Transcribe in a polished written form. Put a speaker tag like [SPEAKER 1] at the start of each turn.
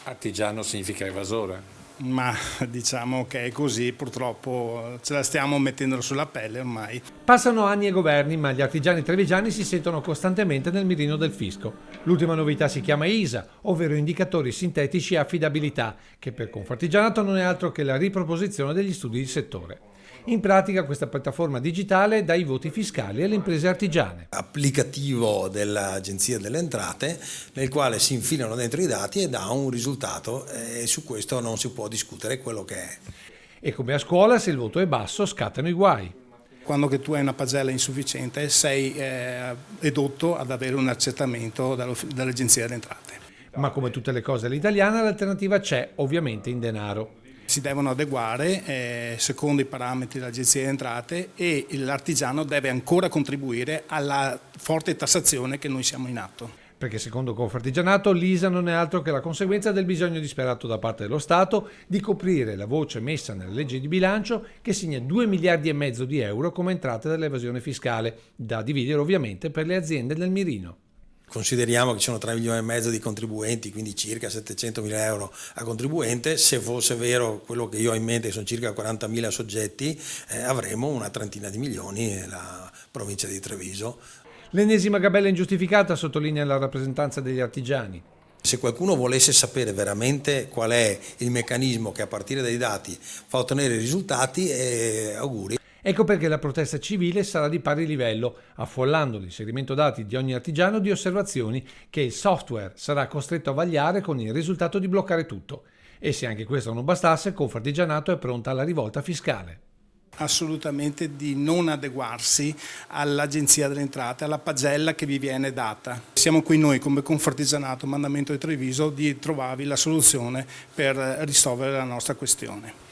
[SPEAKER 1] Artigiano significa evasore.
[SPEAKER 2] Ma diciamo che è così, purtroppo ce la stiamo mettendo sulla pelle ormai.
[SPEAKER 3] Passano anni e governi, ma gli artigiani trevigiani si sentono costantemente nel mirino del fisco. L'ultima novità si chiama ISA, ovvero indicatori sintetici e affidabilità, che per Confartigianato non è altro che la riproposizione degli studi di settore. In pratica questa piattaforma digitale dà i voti fiscali alle imprese artigiane.
[SPEAKER 4] Applicativo dell'Agenzia delle Entrate nel quale si infilano dentro i dati e dà un risultato e su questo non si può discutere quello che è.
[SPEAKER 3] E come a scuola, se il voto è basso, scattano i guai.
[SPEAKER 2] Quando che tu hai una pagella insufficiente sei edotto ad avere un accertamento dall'Agenzia delle Entrate.
[SPEAKER 3] Ma come tutte le cose all'italiana, l'alternativa c'è, ovviamente in denaro.
[SPEAKER 2] Si devono adeguare secondo i parametri dell'Agenzia delle Entrate e l'artigiano deve ancora contribuire alla forte tassazione che noi siamo in atto.
[SPEAKER 3] Perché secondo Confartigianato l'ISA non è altro che la conseguenza del bisogno disperato da parte dello Stato di coprire la voce messa nella legge di bilancio che segna 2,5 miliardi di euro come entrate dall'evasione fiscale, da dividere ovviamente per le aziende del mirino.
[SPEAKER 4] Consideriamo che ci sono 3,5 milioni di contribuenti, quindi circa 700.000 euro a contribuente. Se fosse vero quello che io ho in mente, che sono circa 40.000 soggetti, avremo una trentina di milioni nella provincia di Treviso.
[SPEAKER 3] L'ennesima gabella ingiustificata, sottolinea la rappresentanza degli artigiani.
[SPEAKER 4] Se qualcuno volesse sapere veramente qual è il meccanismo che a partire dai dati fa ottenere i risultati, auguri.
[SPEAKER 3] Ecco perché la protesta civile sarà di pari livello, affollando l'inserimento dati di ogni artigiano di osservazioni che il software sarà costretto a vagliare con il risultato di bloccare tutto. E se anche questo non bastasse, Confartigianato è pronta alla rivolta fiscale.
[SPEAKER 2] Assolutamente di non adeguarsi all'Agenzia delle Entrate, alla pagella che vi viene data. Siamo qui noi come Confartigianato Mandamento di Treviso di trovarvi la soluzione per risolvere la nostra questione.